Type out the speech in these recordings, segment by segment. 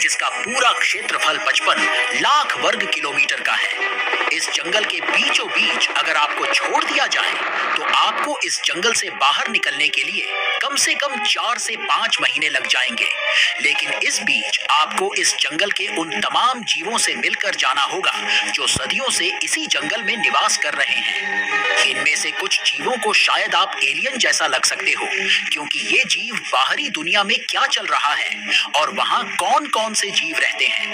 जिसका पूरा क्षेत्रफल 55 लाख वर्ग किलोमीटर का है। इस जंगल के बीचों बीच अगर आपको छोड़ दिया जाए तो आपको इस जंगल से बाहर निकलने के लिए कम से कम 4 से 5 महीने लग जाएंगे। लेकिन इस बीच आपको इस जंगल के उन तमाम जीवों से मिलकर जाना होगा जो सदियों से इसी जंगल में निवास कर रहे हैं। इनमें से कुछ जीवों को शायद आप एलियन जैसा लग सकते हो, क्योंकि ये जीव बाहरी दुनिया में क्या चल रहा है और वहां कौन कौन से जीव रहते हैं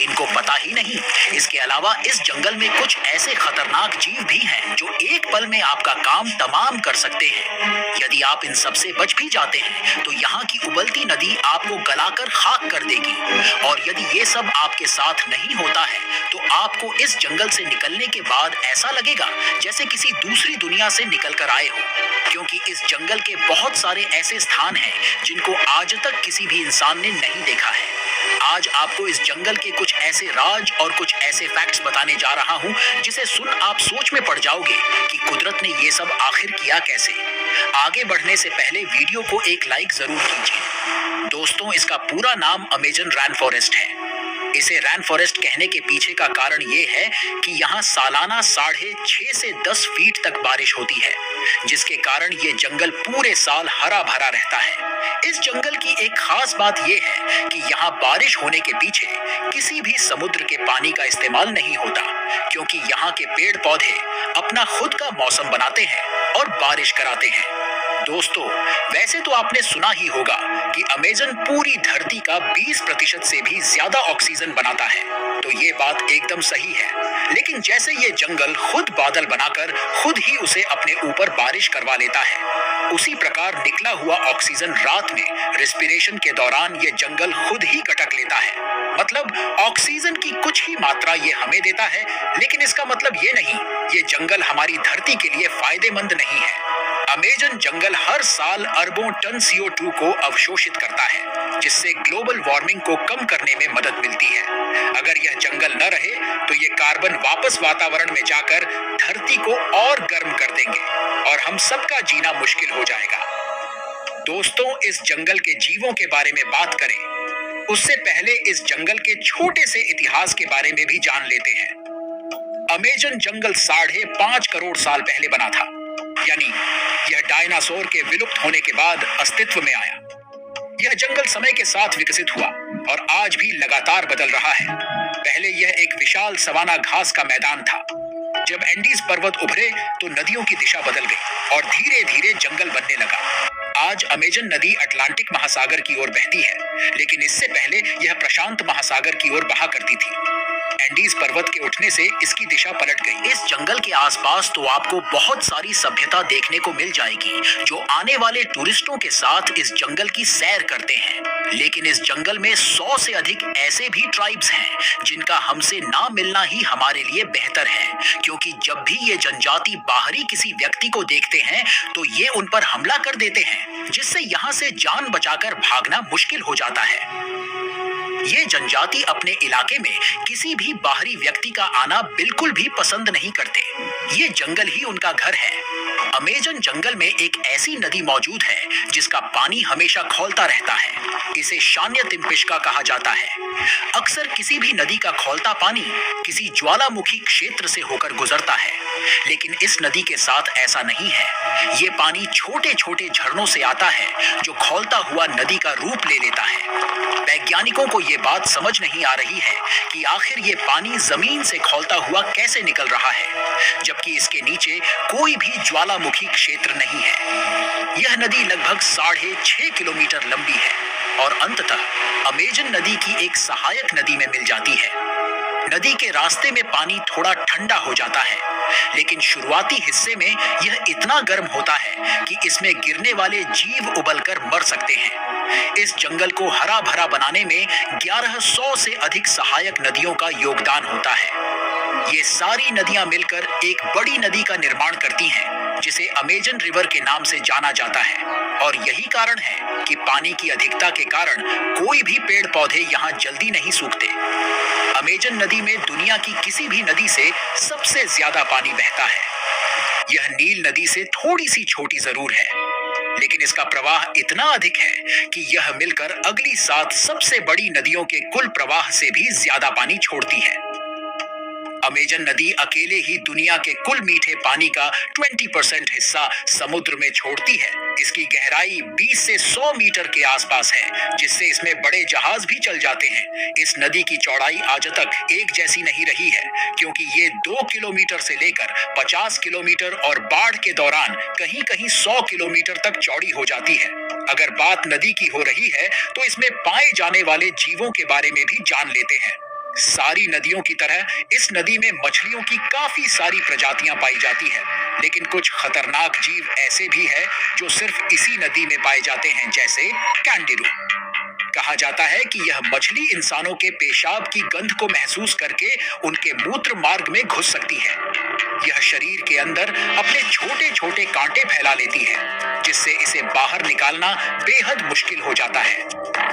इनको पता ही नहीं। इसके अलावा इस जंगल में कुछ ऐसे खतरनाक जीव भी हैं जो एक पल में आपका काम तमाम कर सकते हैं। यदि आप इन सब से बच भी जाते हैं तो यहाँ की उबलती नदी आपको गलाकर खाक कर देगी। और यदि ये सब आपके साथ नहीं होता है तो आपको इस जंगल से निकलने के बाद ऐसा लगेगा जैसे किसी दूसरी दुनिया से निकल कर आए हो, क्योंकि इस जंगल के बहुत सारे ऐसे स्थान हैं जिनको आज तक किसी भी इंसान ने नहीं देखा है। आज आपको इस जंगल के कुछ ऐसे राज और कुछ ऐसे फैक्ट्स बताने जा रहा हूं जिसे सुन आप सोच में पड़ जाओगे कि कुदरत ने ये सब आखिर किया कैसे। आगे बढ़ने से पहले वीडियो को एक लाइक जरूर कीजिए। दोस्तों, इसका पूरा नाम अमेजन रैन फॉरेस्ट है। इसे रैन फॉरेस्ट कहने के पीछे का कारण ये है कि यहाँ सालाना 6.5 से 10 फीट तक बारिश होती है, जिसके कारण ये जंगल पूरे साल हरा भरा रहता है। इस जंगल की एक खास बात यह है कि यहाँ बारिश होने के पीछे किसी भी समुद्र के पानी का इस्तेमाल नहीं होता, क्योंकि यहाँ के पेड़ पौधे अपना खुद का मौसम बनाते हैं और बारिश कराते हैं। दोस्तों, वैसे तो आपने सुना ही होगा कि अमेजन पूरी धरती का 20% से भी ज्यादा ऑक्सीजन बनाता है, तो ये बात एकदम सही है। लेकिन जैसे ये जंगल खुद बादल बनाकर खुद ही उसे अपने ऊपर बारिश करवा लेता है, उसी प्रकार निकला हुआ ऑक्सीजन रात में रेस्पिरेशन के दौरान ये जंगल खुद ही गटक लेता है। मतलब ऑक्सीजन की कुछ ही मात्रा ये हमें देता है, लेकिन इसका मतलब ये नहीं ये जंगल हमारी धरती के लिए फायदेमंद नहीं है। अमेजन जंगल हर साल अरबों टन CO2 को अवशोषित करता है, जिससे ग्लोबल वार्मिंग को कम करने में मदद मिलती है। अगर यह जंगल न रहे तो ये कार्बन वापस वातावरण में जाकर धरती को और गर्म कर देंगे और हम सबका जीना मुश्किल हो जाएगा। दोस्तों, इस जंगल के जीवों के बारे में बात करें उससे पहले इस जंगल के छोटे से इतिहास के बारे में भी जान लेते हैं। अमेजन जंगल 5.5 करोड़ साल पहले बना था, यानी यह डायनासोर के विलुप्त होने के बाद अस्तित्व में आया। यह जंगल समय के साथ विकसित हुआ और आज भी लगातार बदल रहा है। पहले यह एक विशाल सवाना घास का मैदान था। जब एंडीज पर्वत उभरे तो नदियों की दिशा बदल गई और धीरे धीरे जंगल बनने लगा। आज अमेजन नदी अटलांटिक महासागर की ओर बहती है, लेकिन इससे पहले यह प्रशांत महासागर की ओर बहा करती थी। एंडीज पर्वत के उठने से इसकी दिशा पलट गई। इस जंगल के आसपास तो आपको बहुत सारी सभ्यता देखने को मिल जाएगी जो आने वाले टूरिस्टों के साथ इस जंगल की सैर करते हैं। लेकिन इस जंगल में 100 से अधिक ऐसे भी ट्राइब्स हैं जिनका हमसे ना मिलना ही हमारे लिए बेहतर है, क्योंकि जब भी ये जनजाति बाहरी किसी व्यक्ति को देखते हैं तो ये उन पर हमला कर देते हैं, जिससे यहाँ से जान बचाकर भागना मुश्किल हो जाता है। ये जनजाति अपने इलाके में किसी भी बाहरी व्यक्ति का आना बिल्कुल भी पसंद नहीं करते। ये जंगल ही उनका घर है। अमेजन जंगल में एक ऐसी नदी मौजूद है जिसका पानी हमेशा खौलता रहता है। इसे शान्य तिम्पिश्का कहा जाता है। अक्सर किसी भी नदी का खौलता पानी किसी ज्वालामुखी क्षेत्र से होकर गुजरता है, लेकिन इस नदी के साथ ऐसा नहीं है। ये पानी छोटे छोटे झरनों से आता है जो खौलता हुआ नदी का रूप ले लेता है। वैज्ञानिकों को ये बात समझ नहीं आ रही है कि आखिर ये पानी जमीन से खौलता हुआ कैसे निकल रहा है, जबकि इसके नीचे कोई भी ज्वालामुखी क्षेत्र नहीं है। यह नदी लगभग 6.5 किलोमीटर लंबी है और अंततः अमेजन नदी की एक सहायक नदी में मिल जाती है। नदी के रास्ते में पानी थोड़ा ठंडा हो जाता है, लेकिन शुरुआती हिस्से में यह इतना गर्म होता है कि इसमें गिरने वाले जीव उबलकर मर सकते हैं। इस जंगल को हरा भरा बनाने में 1100 से अधिक सहायक नदियों का योगदान होता है। ये सारी नदियां मिलकर एक बड़ी नदी का निर्माण करती हैं, जिसे अमेजन रिवर के नाम से जाना जाता है। और यही कारण है कि पानी की अधिकता के कारण कोई भी पेड़ पौधे यहाँ जल्दी नहीं सूखते। अमेजन नदी में दुनिया की किसी भी नदी से सबसे ज्यादा पानी बहता है। यह नील नदी से थोड़ी सी छोटी जरूर है, लेकिन इसका प्रवाह इतना अधिक है कि यह मिलकर अगली 7 सबसे बड़ी नदियों के कुल प्रवाह से भी ज्यादा पानी छोड़ती है। अमेजन नदी अकेले ही दुनिया के कुल मीठे पानी का 20% हिस्सा समुद्र में छोड़ती है। इसकी गहराई 20 से 100 मीटर के आसपास है, जिससे इसमें बड़े जहाज भी चल जाते हैं। इस नदी की चौड़ाई आज तक एक जैसी नहीं रही है, क्योंकि ये 2 किलोमीटर से लेकर 50 किलोमीटर और बाढ़ के दौरान कहीं कहीं 100 किलोमीटर तक चौड़ी हो जाती है। अगर बात नदी की हो रही है तो इसमें पाए जाने वाले जीवों के बारे में भी जान लेते हैं। सारी नदियों की तरह इस नदी में मछलियों की काफी सारी प्रजातियां पाई जाती है, लेकिन कुछ खतरनाक जीव ऐसे भी हैं जो सिर्फ इसी नदी में पाए जाते हैं, जैसे कैंडिरू। कहा जाता है कि यह मछली इंसानों के पेशाब की गंध को महसूस करके उनके मूत्र मार्ग में घुस सकती है। यह शरीर के अंदर अपने छोटे छोटे कांटे फैला लेती है, जिससे इसे बाहर निकालना बेहद मुश्किल हो जाता है।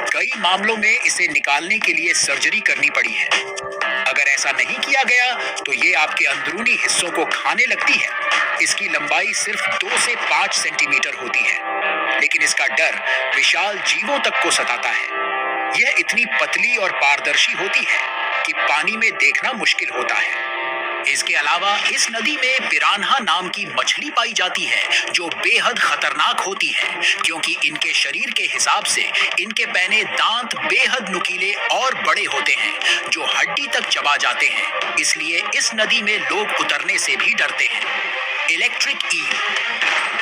कई मामलों में इसे निकालने के लिए सर्जरी करनी पड़ी है। अगर ऐसा नहीं किया गया तो ये आपके अंदरूनी हिस्सों को खाने लगती है। इसकी लंबाई सिर्फ 2 से 5 सेंटीमीटर होती है, लेकिन इसका डर विशाल जीवों तक को सताता है। यह इतनी पतली और पारदर्शी होती है कि पानी में देखना मुश्किल होता है। इसके अलावा इस नदी में पिरान्हा नाम की मछली पाई जाती है, जो बेहद खतरनाक होती है, क्योंकि इनके शरीर के हिसाब से इनके पैने दांत बेहद नुकीले और बड़े होते हैं, जो हड्डी तक चबा जाते हैं। इसलिए इस नदी में लोग उतरने से भी डरते हैं। इलेक्ट्रिक ईल,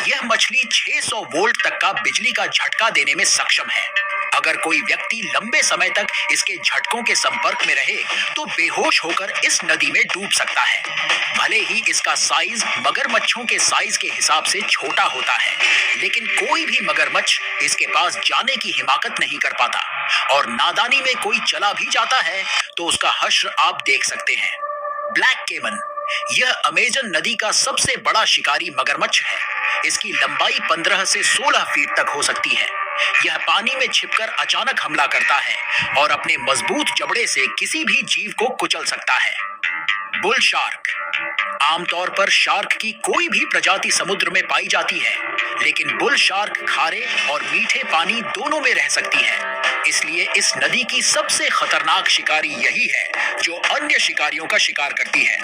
यह मछली 600 वोल्ट तक का बिजली का झटका देने में सक्षम है। अगर कोई व्यक्ति लंबे समय तक इसके झटकों के संपर्क में रहे तो बेहोश होकर इस नदी में डूब सकता है। भले ही इसका साइज मगरमच्छों के साइज के हिसाब से छोटा होता है, लेकिन कोई भी मगरमच्छ इसके पास जाने की हिमाकत नहीं कर पाता, और नादानी में कोई चला भी जाता है तो उसका हश्र आप देख सकते हैं। ब्लैक केमन, यह अमेजन नदी का सबसे बड़ा शिकारी मगरमच्छ है। इसकी लंबाई 15 से 16 फीट तक हो सकती है। यह पानी में छिपकर अचानक हमला करता है और अपने मजबूत जबड़े से किसी भी जीव को कुचल सकता है। बुल शार्क, आमतौर पर शार्क की कोई भी प्रजाति समुद्र में पाई जाती है, लेकिन बुल शार्क खारे और मीठे पानी दोनों में रह सकती है। इसलिए इस नदी की सबसे खतरनाक शिकारी यही है जो अन्य शिकारियों का शिकार करती है।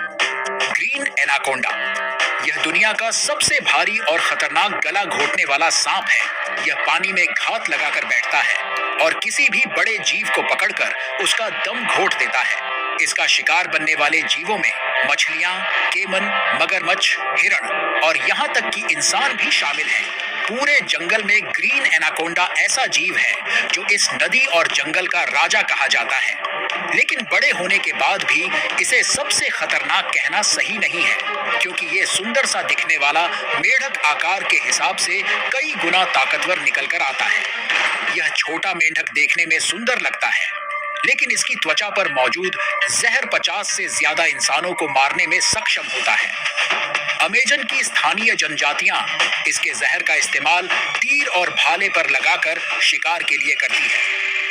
ग्रीन एनाकोंडा, यह दुनिया का सबसे भारी और खतरनाक गला घोटने वाला सांप है। यह पानी में घात लगाकर बैठता है और किसी भी बड़े जीव को पकड़कर उसका दम घोट देता है। इसका शिकार बनने वाले जीवों में मछलियां, केमन, मगरमच्छ, हिरण और यहाँ तक कि इंसान भी शामिल हैं। पूरे जंगल में ग्रीन एनाकोंडा ऐसा जीव है जो इस नदी और जंगल का राजा कहा जाता है, लेकिन बड़े होने के बाद भी इसे सबसे खतरनाक कहना सही नहीं है, क्योंकि ये सुंदर सा दिखने वाला मेंढक आकार के हिसाब से कई गुना ताकतवर निकल कर आता है। यह छोटा मेंढक देखने में सुंदर लगता है, लेकिन इसकी त्वचा पर मौजूद जहर 50 से ज्यादा इंसानों को मारने में सक्षम होता है। अमेजन की स्थानीय जनजातियां इसके जहर का इस्तेमाल तीर और भाले पर लगाकर शिकार के लिए करती है।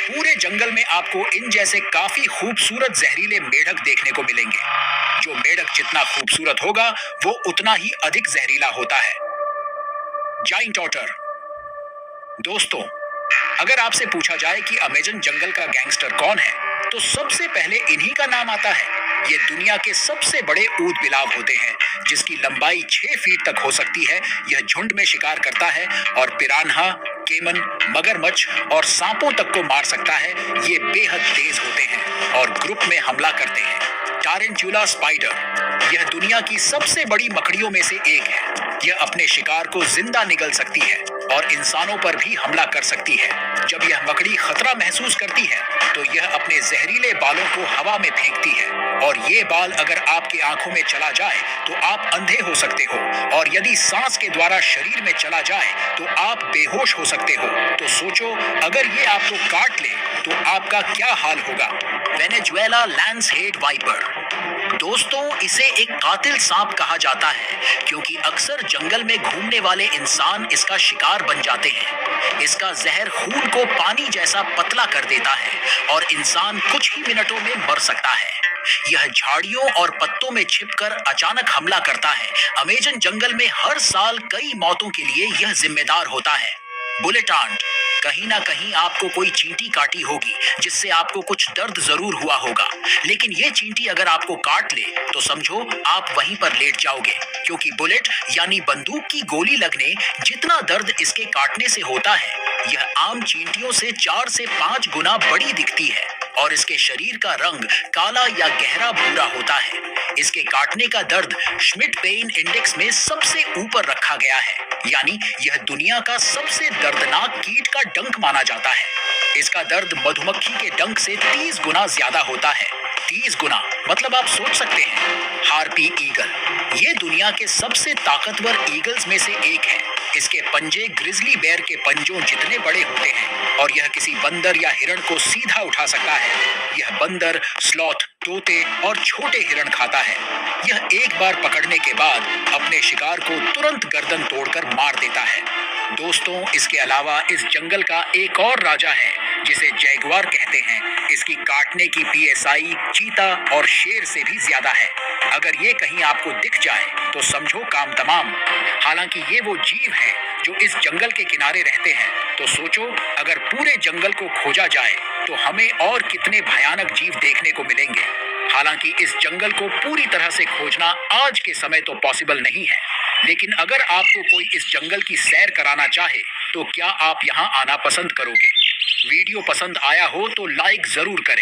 पूरे जंगल में आपको इन जैसे काफी खूबसूरत जहरीले मेंढक देखने को मिलेंगे। जो मेंढक जितना खूबसूरत होगा वो उतना ही अधिक जहरीला होता है। जाइंट ऑटर, दोस्तों, अगर आपसे पूछा जाए कि अमेजन जंगल का गैंगस्टर कौन है, तो सबसे पहले इन्हीं का नाम आता है। ये दुनिया के सबसे बड़े ऊद बिलाव होते हैं, जिसकी लंबाई 6 फीट तक हो सकती है। यह झुंड में शिकार करता है और पिरान्हा, केमन, मगरमच्छ और सांपों तक को मार सकता है। ये बेहद तेज होते हैं और ग्रुप में हमला करते हैं। टारेंटुला स्पाइडर, यह दुनिया की सबसे बड़ी मकड़ियों में से एक है। यह अपने शिकार को जिंदा निगल सकती है और इंसानों पर भी हमला कर सकती है। जब यह मकड़ी खतरा महसूस करती है तो यह अपने जहरीले बालों को हवा में फेंकती है, और ये बाल अगर आपकी आंखों में चला जाए तो आप अंधे हो सकते हो, और यदि सांस के द्वारा शरीर में चला जाए तो आप बेहोश हो सकते हो। तो सोचो, अगर ये आपको काट ले तो आपका क्या हाल होगा। वेनेजुएला लैंस हेड वाइपर, दोस्तों, इसे एक कातिल सांप कहा जाता है, क्योंकि अक्सर जंगल में घूमने वाले इंसान इसका शिकार बन जाते हैं। इसका जहर खून को पानी जैसा पतला कर देता है और इंसान कुछ ही मिनटों में मर सकता है। यह झाड़ियों और पत्तों में छिपकर अचानक हमला करता है। अमेजन जंगल में हर साल कई मौतों के लिए यह जिम्मेदार होता है। बुलेट आंट, कहीं ना कहीं आपको कोई चींटी काटी होगी जिससे आपको कुछ दर्द जरूर हुआ होगा, लेकिन ये चींटी अगर आपको काट ले तो समझो आप वहीं पर लेट जाओगे, क्योंकि बुलेट यानी बंदूक की गोली लगने जितना दर्द इसके काटने से होता है, यह आम चींटियों से 4 से 5 गुना बड़ी दिखती है और इसके शरीर का रंग काला या गहरा भूरा होता है। इसके काटने का दर्द श्मिट पेन इंडेक्स में सबसे ऊपर रखा गया है, यानी यह दुनिया का सबसे दर्दनाक कीट का डंक माना जाता है। इसका दर्द मधुमक्खी के डंक से 30 गुना ज्यादा होता है। 30 गुना मतलब आप सोच सकते हैं। हार्पी ईगल, ये दुनिया के सबसे ताकतवर ईगल्स में से एक है। इसके पंजे ग्रिजली बेयर के पंजों जितने बड़े होते हैं और यह किसी बंदर या हिरण को सीधा उठा सकता है। यह बंदर, स्लॉथ, तोते और छोटे हिरण खाता है। यह एक बार पकड़ने के बाद अपने शिकार को तुरंत गर्दन तोड़कर मार देता है। दोस्तों, इसके अलावा इस जंगल का एक और राजा है जिसे जैगुआर कहते हैं। इसकी काटने की पीएसआई चीता और शेर से भी ज्यादा है। अगर ये कहीं आपको दिख जाए तो समझो काम तमाम। हालांकि ये वो जीव हैं जो इस जंगल के किनारे रहते हैं, तो सोचो अगर पूरे जंगल को खोजा जाए तो हमें और कितने भयानक जीव देखने को मिलेंगे। हालांकि इस जंगल को पूरी तरह से खोजना आज के समय तो पॉसिबल नहीं है, लेकिन अगर आपको कोई इस जंगल की सैर कराना चाहे तो क्या आप यहाँ आना पसंद करोगे? वीडियो पसंद आया हो तो लाइक जरूर करें।